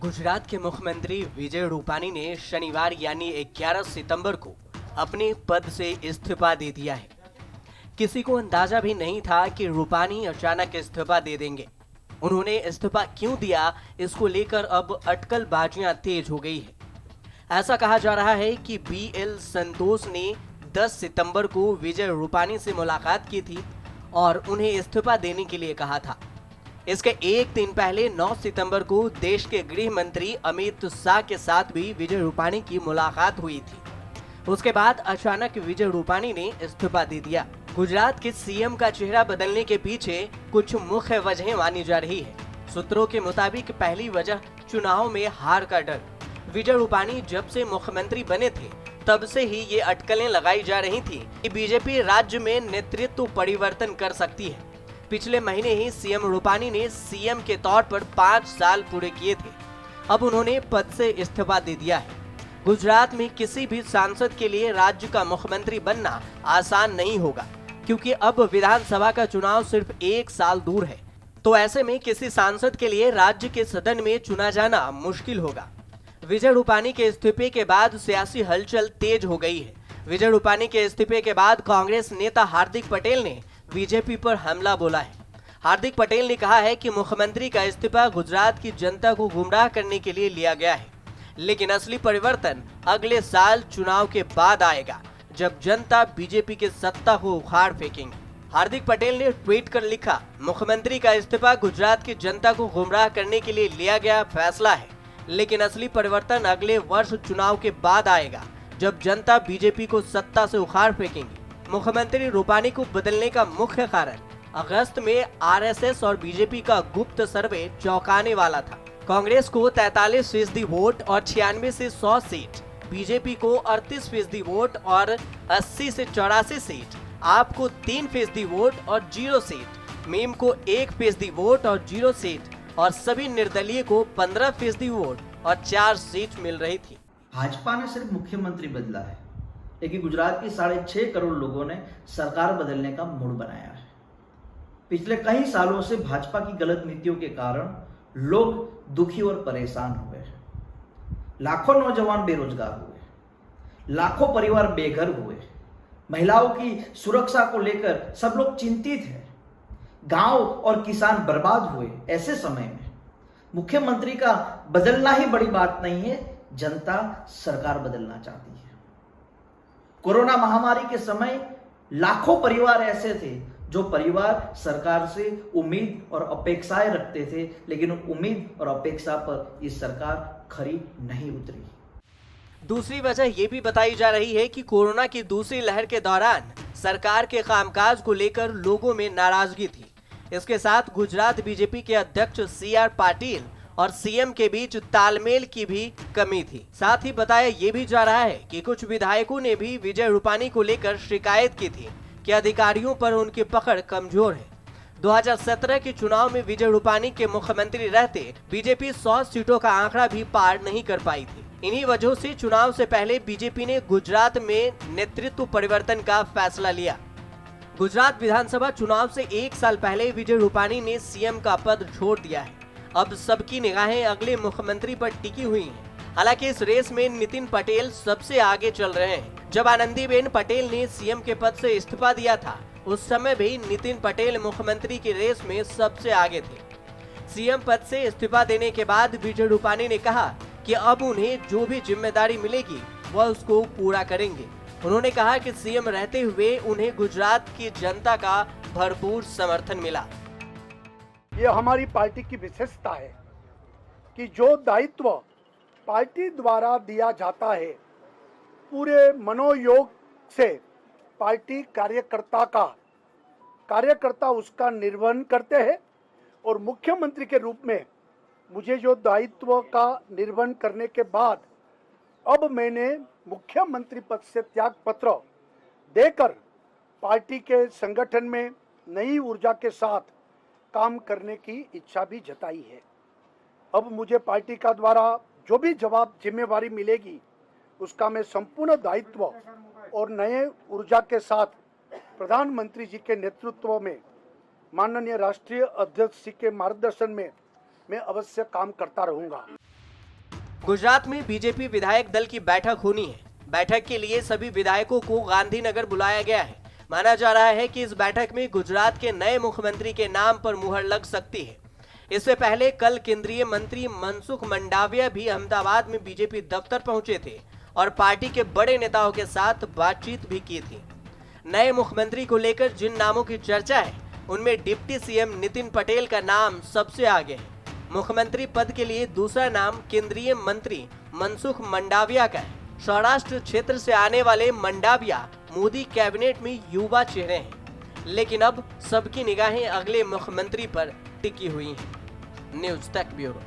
गुजरात के मुख्यमंत्री विजय रूपानी ने शनिवार यानी 11 सितंबर को अपने पद से इस्तीफा दे दिया है। किसी को अंदाजा भी नहीं था कि रूपानी अचानक इस्तीफा दे देंगे। उन्होंने इस्तीफा क्यों दिया, इसको लेकर अब अटकलबाजियां तेज हो गई है। ऐसा कहा जा रहा है कि BL संतोष ने 10 सितंबर को विजय रूपानी से मुलाकात की थी और उन्हें इस्तीफा देने के लिए कहा था। इसके एक दिन पहले 9 सितंबर को देश के गृह मंत्री अमित शाह के साथ भी विजय रूपानी की मुलाकात हुई थी। उसके बाद अचानक विजय रूपानी ने इस्तीफा दे दिया। गुजरात के CM का चेहरा बदलने के पीछे कुछ मुख्य वजहें मानी जा रही है। सूत्रों के मुताबिक पहली वजह चुनाव में हार का डर। विजय रूपानी जब से मुख्यमंत्री बने थे तब से ही ये अटकलें लगाई जा रही थी कि बीजेपी राज्य में नेतृत्व परिवर्तन कर सकती है। पिछले महीने ही CM रूपानी ने CM के तौर पर 5 साल पूरे किए थे। अब उन्होंने पद से इस्तीफा दे दिया है। गुजरात में किसी भी सांसद के लिए राज्य का मुख्यमंत्री बनना आसान नहीं होगा, क्योंकि अब विधानसभा का चुनाव सिर्फ 1 साल दूर है। तो ऐसे में किसी सांसद के लिए राज्य के सदन में चुना जाना मुश्किल होगा। विजय रूपानी के इस्तीफे के बाद सियासी हलचल तेज हो गई है। विजय रूपानी के इस्तीफे के बाद कांग्रेस नेता हार्दिक पटेल ने बीजेपी पर हमला बोला है। हार्दिक पटेल ने कहा है कि मुख्यमंत्री का इस्तीफा गुजरात की जनता को गुमराह करने के लिए लिया गया है, लेकिन असली परिवर्तन अगले साल चुनाव के बाद आएगा, जब जनता बीजेपी के सत्ता को उखाड़ फेंकेंगे। हार्दिक पटेल ने ट्वीट कर लिखा, मुख्यमंत्री का इस्तीफा गुजरात की जनता को गुमराह करने के लिए लिया गया फैसला है, लेकिन असली परिवर्तन अगले वर्ष चुनाव के बाद आएगा, जब जनता बीजेपी को सत्ता से उखाड़ फेंकेंगी। मुख्यमंत्री रूपानी को बदलने का मुख्य कारण अगस्त में RSS और बीजेपी का गुप्त सर्वे चौंकाने वाला था। कांग्रेस को 43% वोट और 96 से 100 सीट, बीजेपी को 38% वोट और 80 से 84 सीट, आप को 3% वोट और 0 सीट, मीम को 1% वोट और 0 सीट और सभी निर्दलीय को 15% वोट और 4 सीट मिल रही थी। भाजपा ने सिर्फ मुख्यमंत्री बदला है, लेकिन गुजरात की 6.5 करोड़ लोगों ने सरकार बदलने का मूड बनाया है। पिछले कई सालों से भाजपा की गलत नीतियों के कारण लोग दुखी और परेशान हुए हैं। लाखों नौजवान बेरोजगार हुए, लाखों परिवार बेघर हुए, महिलाओं की सुरक्षा को लेकर सब लोग चिंतित हैं, गांव और किसान बर्बाद हुए। ऐसे समय में मुख्यमंत्री का बदलना ही बड़ी बात नहीं है, जनता सरकार बदलना चाहती है। कोरोना महामारी के समय लाखों परिवार ऐसे थे जो परिवार सरकार से उम्मीद और अपेक्षाएं रखते थे, लेकिन उम्मीद और अपेक्षा पर ये सरकार खरी नहीं उतरी। दूसरी वजह ये भी बताई जा रही है कि कोरोना की दूसरी लहर के दौरान सरकार के कामकाज को लेकर लोगों में नाराजगी थी। इसके साथ गुजरात बीजेपी के अध्यक्ष CR पाटिल और CM के बीच तालमेल की भी कमी थी। साथ ही बताया ये भी जा रहा है कि कुछ विधायकों ने भी विजय रूपानी को लेकर शिकायत की थी कि अधिकारियों पर उनकी पकड़ कमजोर है। 2017 के चुनाव में विजय रूपानी के मुख्यमंत्री रहते बीजेपी 100 सीटों का आंकड़ा भी पार नहीं कर पाई थी। इन्हीं वजहों से चुनाव से पहले बीजेपी ने गुजरात में नेतृत्व परिवर्तन का फैसला लिया। गुजरात विधानसभा चुनाव से 1 साल पहले विजय रूपानी ने CM का पद छोड़ दिया है। अब सबकी निगाहें अगले मुख्यमंत्री पर टिकी हुई हैं। हालांकि इस रेस में नितिन पटेल सबसे आगे चल रहे हैं। जब आनंदीबेन पटेल ने CM के पद से इस्तीफा दिया था, उस समय भी नितिन पटेल मुख्यमंत्री की रेस में सबसे आगे थे। CM पद से इस्तीफा देने के बाद विजय रूपानी ने कहा कि अब उन्हें जो भी जिम्मेदारी मिलेगी वह उसको पूरा करेंगे। उन्होंने कहा कि CM रहते हुए उन्हें गुजरात की जनता का भरपूर समर्थन मिला। ये हमारी पार्टी की विशेषता है कि जो दायित्व पार्टी द्वारा दिया जाता है, पूरे मनोयोग से पार्टी कार्यकर्ता उसका निर्वहन करते हैं। और मुख्यमंत्री के रूप में मुझे जो दायित्व का निर्वहन करने के बाद अब मैंने मुख्यमंत्री पद से त्याग पत्र देकर पार्टी के संगठन में नई ऊर्जा के साथ काम करने की इच्छा भी जताई है। अब मुझे पार्टी का द्वारा जो भी जिम्मेवारी मिलेगी उसका मैं संपूर्ण दायित्व और नए ऊर्जा के साथ प्रधानमंत्री जी के नेतृत्व में माननीय राष्ट्रीय अध्यक्ष जी के मार्गदर्शन में मैं अवश्य काम करता रहूंगा। गुजरात में बीजेपी विधायक दल की बैठक होनी है। बैठक के लिए सभी विधायकों को गांधीनगर बुलाया गया है। माना जा रहा है कि इस बैठक में गुजरात के नए मुख्यमंत्री के नाम पर मुहर लग सकती है। इससे पहले कल केंद्रीय मंत्री मनसुख मंडाविया भी अहमदाबाद में बीजेपी दफ्तर पहुंचे थे और पार्टी के बड़े नेताओं के साथ बातचीत भी की थी। नए मुख्यमंत्री को लेकर जिन नामों की चर्चा है उनमें डिप्टी सीएम नितिन पटेल का नाम सबसे आगे है। मुख्यमंत्री पद के लिए दूसरा नाम केंद्रीय मंत्री मनसुख मंडाविया का है। सौराष्ट्र क्षेत्र से आने वाले मंडाविया मोदी कैबिनेट में युवा चेहरे हैं, लेकिन अब सबकी निगाहें अगले मुख्यमंत्री पर टिकी हुई हैं। न्यूज़ तक ब्यूरो।